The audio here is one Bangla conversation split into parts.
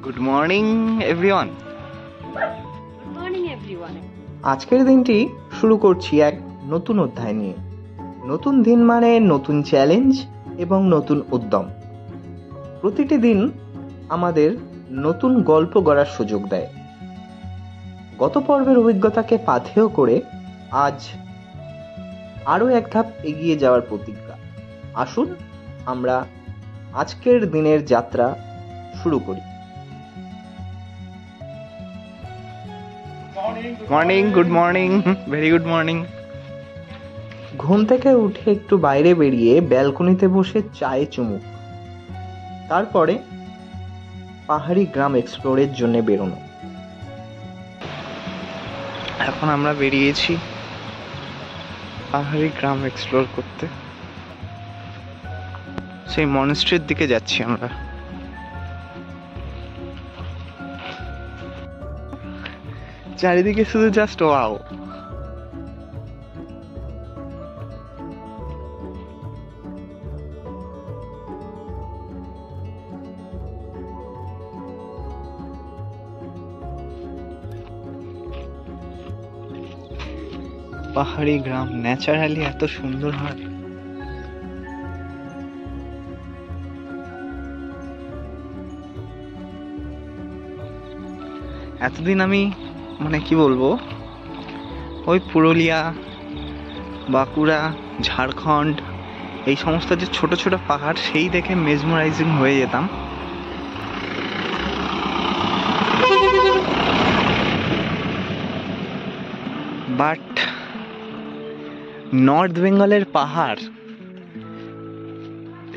Good morning everyone. Good morning everyone. আজকের দিনটি শুরু করছি এক নতুন অধ্যায় নিয়ে। নতুন দিন মানে নতুন চ্যালেঞ্জ এবং নতুন উদ্যম। প্রতিটি দিন আমাদের নতুন গল্প গড়ার সুযোগ দেয়। গত পর্বের অভিজ্ঞতাকে পাথেয় করে আজ আরও এক ধাপ এগিয়ে যাওয়ার প্রতিজ্ঞা। আসুন আমরা আজকের দিনের যাত্রা শুরু করি। Morning, good morning, very good morning. ঘুম থেকে উঠে একটু বাইরে বেরিয়ে ব্যালকনিতে বসে চায়ে চুমুক, তারপরে পাহাড়ি গ্রাম এক্সপ্লোরের জন্য বেরোনো। এখন আমরা বেরিয়েছি পাহাড়ি গ্রাম এক্সপ্লোর করতে। সেই মনেস্ট্রির দিকে যাচ্ছি আমরা। চারিদিকে শুধু জাস্ট ওয়াও। পাহাড়ি গ্রাম ন্যাচারালি এত সুন্দর হয়। এতদিন আমি কি বলবো, ওই পুরুলিয়া, বাঁকুড়া, ঝাড়খণ্ড এই সমস্ত যে ছোট ছোট পাহাড়, সেই দেখে মেসমারাইজিং হয়ে যেতাম। বাট নর্থ বেঙ্গলের পাহাড়,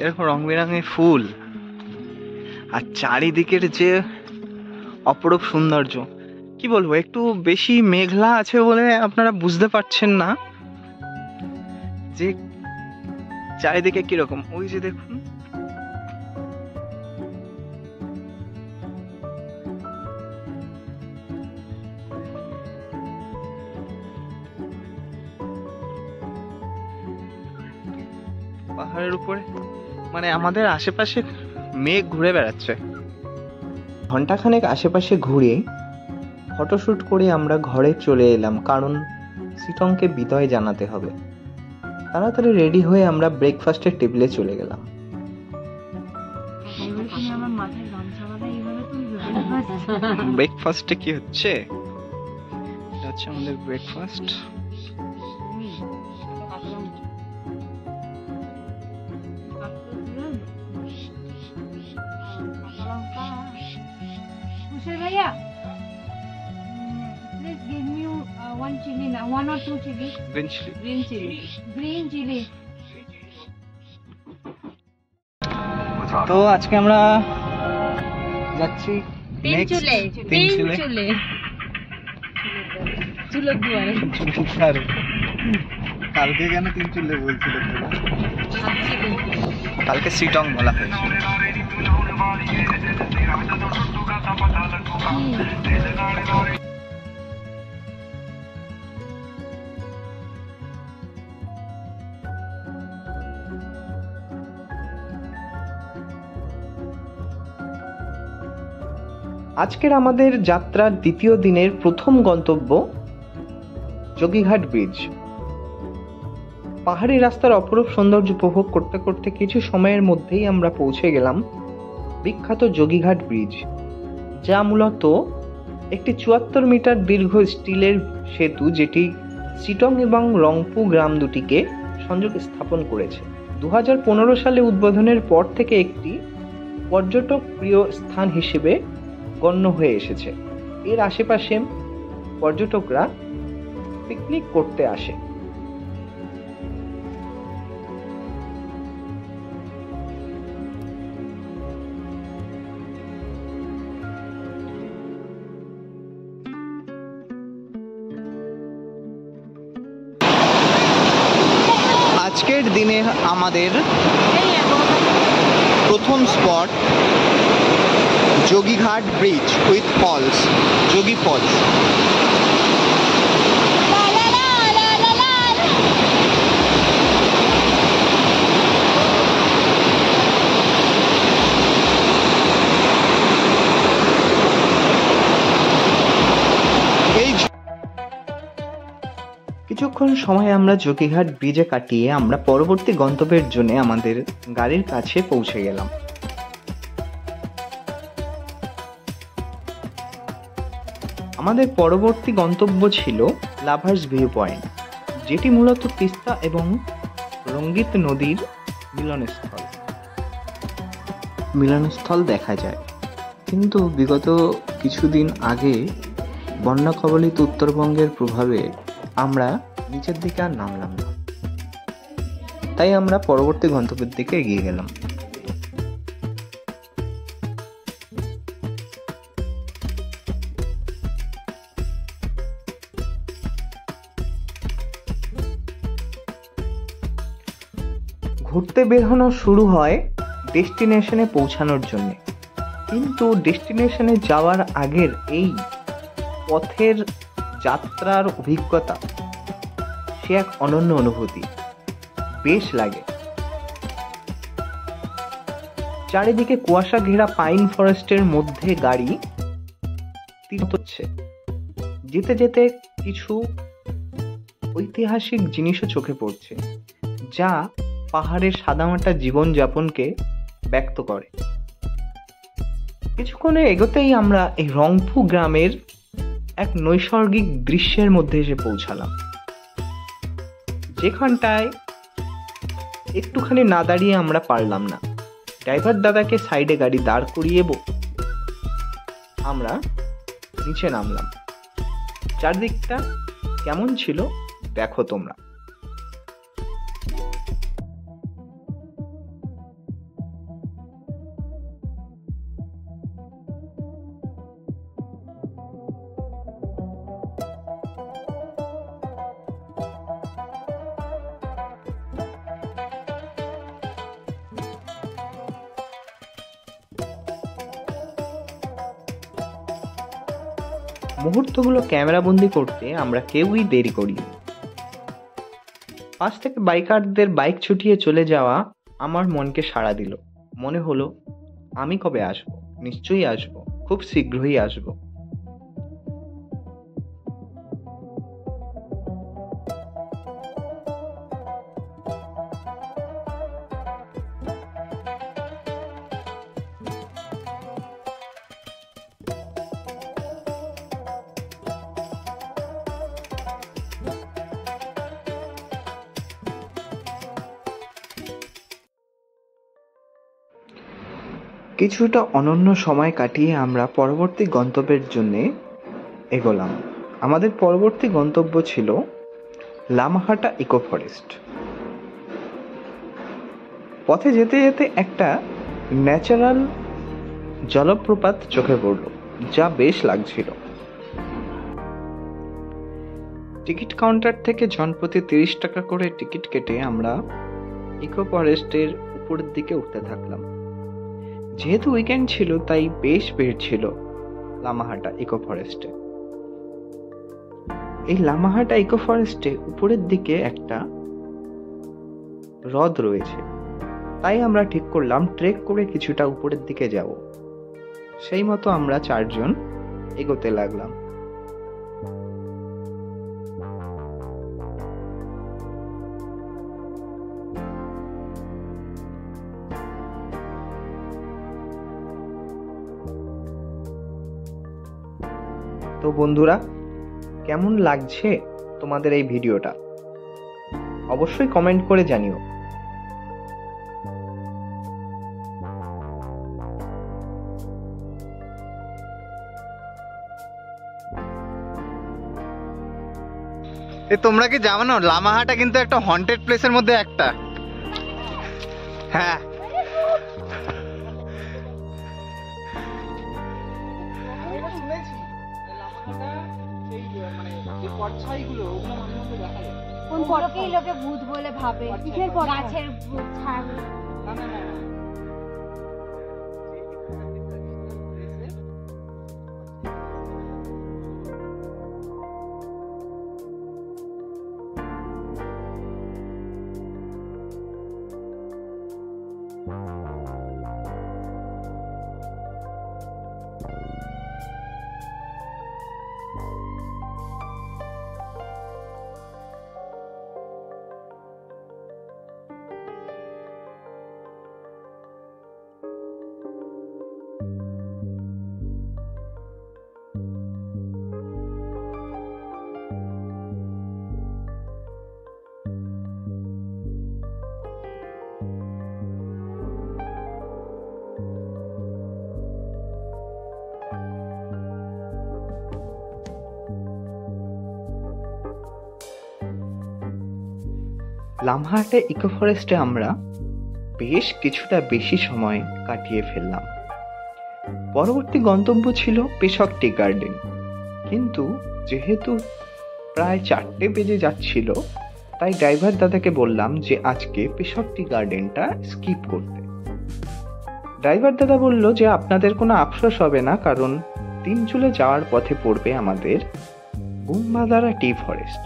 এরকম রং বেরঙের ফুল আর চারিদিকের যে অপরূপ সৌন্দর্য, কি বলবো, একটু বেশি মেঘলা আছে বলে আপনারা বুঝতে পারছেন না যে চারিদিকে কিরকম। ওই যে দেখুন, পাহাড়ের উপরে আমাদের আশেপাশে মেঘ ঘুরে বেড়াচ্ছে। ঘন্টাখানেক আশেপাশে ঘুরে ফটোশ্যুট করে আমরা ঘরে চলে এলাম, কারণ সিটংকে বিদায় জানাতে হবে। তাড়াতাড়ি রেডি হয়ে আমরা ব্রেকফাস্টের টেবিলে চলে গেলাম। ব্রেকফাস্টে কি হচ্ছে? এটা হচ্ছে আমাদের breakfast. Bhaiya, please give me one chili now, one or two chili. Green chili. Green chili. Green chili. তো আজকে আমরা যাচ্ছি চুলোর দুয়ারে। কালকে কেন তিন চুলে বলছিল? কালকে সিটং বলা হয়েছিল। আজকের আমাদের যাত্রার দ্বিতীয় দিনের প্রথম গন্তব্য যোগীঘাট ব্রিজ। পাহাড়ি রাস্তার অপরূপ সৌন্দর্য উপভোগ করতে করতে কিছু সময়ের মধ্যেই আমরা পৌঁছে গেলাম বিখ্যাত যোগীঘাট ব্রিজ, যা মূলত একটি 74 মিটার দীর্ঘ স্টিলের সেতু, যেটি সিটং এবং রংপু গ্রাম দুটিকে সংযোগ স্থাপন করেছে। 2015 সালে উদ্বোধনের পর থেকে একটি পর্যটক প্রিয় স্থান হিসেবে গণ্য হয়ে এসেছে। এর আশেপাশে পর্যটকরা পিকনিক করতে আসে। আজকের দিনে আমাদের প্রথম spot Jogighat bridge with falls, Jogi falls. কিছুক্ষণ সময় আমরা যোগীঘাট ব্রিজে কাটিয়ে আমরা পরবর্তী গন্তব্যের জন্য আমাদের গাড়ির কাছে পৌঁছে গেলাম। আমাদের পরবর্তী গন্তব্য ছিল লাভার্স ভিউ পয়েন্ট, যেটি মূলত তিস্তা এবং রঙ্গিত নদীর মিলনস্থল দেখা যায়। কিন্তু বিগত কিছুদিন আগে বন্যা কবলিত উত্তরবঙ্গের প্রভাবে আমরা নিচের দিকে আর নামলাম না, তাই আমরা পরবর্তী গন্তব্যের দিকে এগিয়ে গেলাম। ঘুরতে বেরোনো শুরু হয় ডেস্টিনেশনে পৌঁছানোর জন্য, কিন্তু ডেস্টিনেশনে যাওয়ার আগের এই পথের যাত্রার অভিজ্ঞতা সে এক অনন্য অনুভূতি, বেশ লাগে। চারিদিকে কুয়াশা ঘেরা পাইন ফরেস্টের মধ্যে গাড়ি হচ্ছে, যেতে যেতে কিছু ঐতিহাসিক জিনিসও চোখে পড়ছে, যা পাহাড়ের সাদামাটা জীবনযাপনকে ব্যক্ত করে। কিছুক্ষণে এগোতেই আমরা এই রংপু গ্রামের এক নৈসর্গিক দৃশ্যের মধ্যে এসে পৌঁছালাম, যেখানটায় একটুখানি না দাঁড়িয়ে আমরা পারলাম না। ড্রাইভার দাদাকে সাইডে গাড়ি দাঁড় করিয়ে আমরা নিচে নামলাম। চারদিকটা কেমন ছিল দেখো তোমরা। মুহূর্তগুলো ক্যামেরাবন্দি করতে আমরা কেউই দেরি করিনি। পাশ থেকে বাইকারদের বাইক ছুটিয়ে চলে যাওয়া আমার মনকে সাড়া দিল। মনে হলো আমি কবে আসবো, নিশ্চয়ই আসবো, খুব শীঘ্রই আসবো। কিছুটা অনন্য সময় কাটিয়ে আমরা পরবর্তী গন্তব্যের জন্যে এগোলাম। আমাদের পরবর্তী গন্তব্য ছিল লামাহাটা ইকো ফরেস্ট। পথে যেতে যেতে একটা ন্যাচারাল জলপ্রপাত চোখে পড়ল, যা বেশ লাগছিল। টিকিট কাউন্টার থেকে জনপ্রতি 30 টাকা করে টিকিট কেটে আমরা ইকো ফরেস্টের উপরের দিকে উঠতে থাকলাম। যেহেতু উইকেন্ড ছিল তাই বেশ ভিড় ছিল লামাহাটা ইকো ফরেস্টে। এই লামাহাটা ইকো ফরেস্টে উপরের দিকে একটা হ্রদ রয়েছে, তাই আমরা ঠিক করলাম ট্রেক করে কিছুটা উপরের দিকে যাব। সেই মতো আমরা 4 জন এগোতে লাগলাম। তো বন্ধুরা, কেমন লাগছে তোমাদের এই ভিডিওটা অবশ্যই কমেন্ট করে জানিও। তোমরা কি জানো লামাহাটা কিন্তু একটা হন্টেড প্লেসের মধ্যে একটা? হ্যাঁ, কোন পটকেই লোকে ভূত বলে ভাবে, কিসের পট? গাছের ছাল। লামহাটে ইকো ফরেস্টে আমরা বেশ কিছুটা বেশি সময় কাটিয়ে ফেললাম। পরবর্তী গন্তব্য ছিল পেশক টি গার্ডেন, কিন্তু যেহেতু প্রায় 4টে বেজে যাচ্ছিল, তাই ড্রাইভার দাদাকে বললাম যে আজকে পেশক টি গার্ডেনটা স্কিপ করতে। ড্রাইভার দাদা বলল যে আপনাদের কোনো আফসোস হবে না, কারণ তিনচুলে যাওয়ার পথে পড়বে আমাদের গুম্বাদারা টি ফরেস্ট,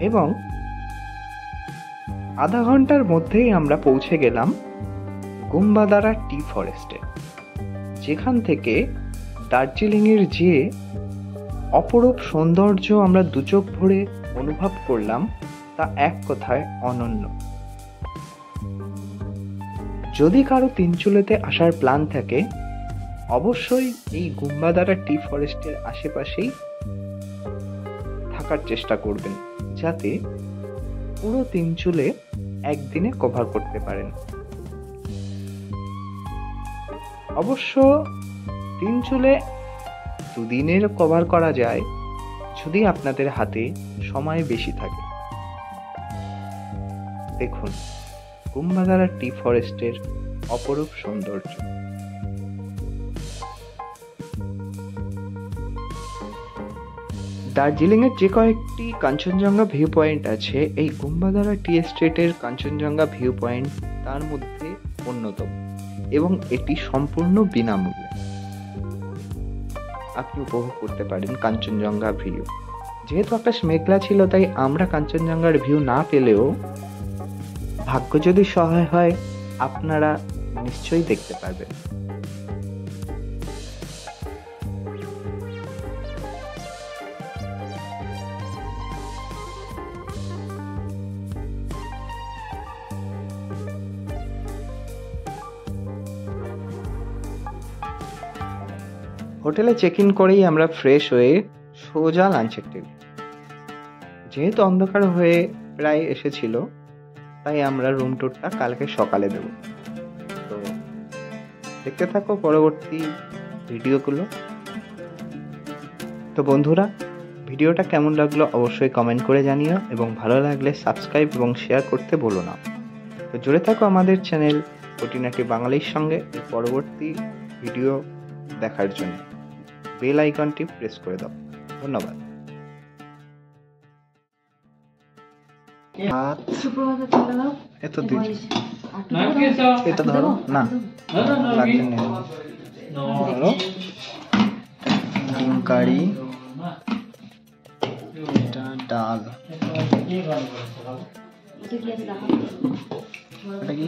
এবং আধা ঘন্টার মধ্যেই আমরা পৌঁছে গেলাম গুম্বাদারা টি ফরেস্টে, যেখান থেকে দার্জিলিংয়ের যে অপরূপ সৌন্দর্য আমরা দুচোখ ভরে অনুভব করলাম তা এক কথায় অনন্য। যদি কারো তিনচুলেতে আসার প্ল্যান থাকে, অবশ্যই এই গুম্বাদারা টি ফরেস্টের আশেপাশেই থাকার চেষ্টা করবেন, যাতে পুরো তিনচুলে একদিনে কভার করতে পারেন। অবশ্য তিনচুলে দুদিনের কভার করা যায় যদি আপনাদের হাতে সময় বেশি থাকে। দেখুন গুম্বাদারা টি ফরেস্টের অপরূপ সৌন্দর্য। দার্জিলিংয়ের যে কয়েকটি কাঞ্চনজঙ্ঘা ভিউ পয়েন্ট আছে, এই গুম্বাদারা টি এস্টেটের কাঞ্চনজঙ্ঘা ভিউ পয়েন্ট তার মধ্যে অন্যতম, এবং এটি সম্পূর্ণ বিনামূল্যে আপনি উপভোগ করতে পারেন কাঞ্চনজঙ্ঘা ভিউ। যেহেতু আকাশ মেঘলা ছিল, তাই আমরা কাঞ্চনজঙ্ঘার ভিউ না পেলেও ভাগ্য যদি সহায় হয় আপনারা নিশ্চয়ই দেখতে পারবেন। হোটেলে চেক ইন করেই আমরা ফ্রেশ হয়ে সোজা লাঞ্চের টেবিল। যেহেতু অন্ধকার হয়ে প্রায় এসেছিল, তাই আমরা রুম ট্যুরটা কালকে সকালে দেব। তো দেখতে থাকো পরবর্তী ভিডিওগুলো। তো বন্ধুরা, ভিডিওটা কেমন লাগলো অবশ্যই কমেন্ট করে জানিও, এবং ভালো লাগলে সাবস্ক্রাইব এবং শেয়ার করতে ভুলো না। তো জুড়ে থাকো আমাদের চ্যানেল খুঁটিনাটি বাঙালির সঙ্গে। এর পরবর্তী ভিডিও দেখার জন্য বেল আইকনটি প্রেস করে দাও। ধন্যবাদ। এত দিচ্ছি, এটা ধরো না, লাগবে না, ধরো ডিম কারি, এটা ডাল, এটা কি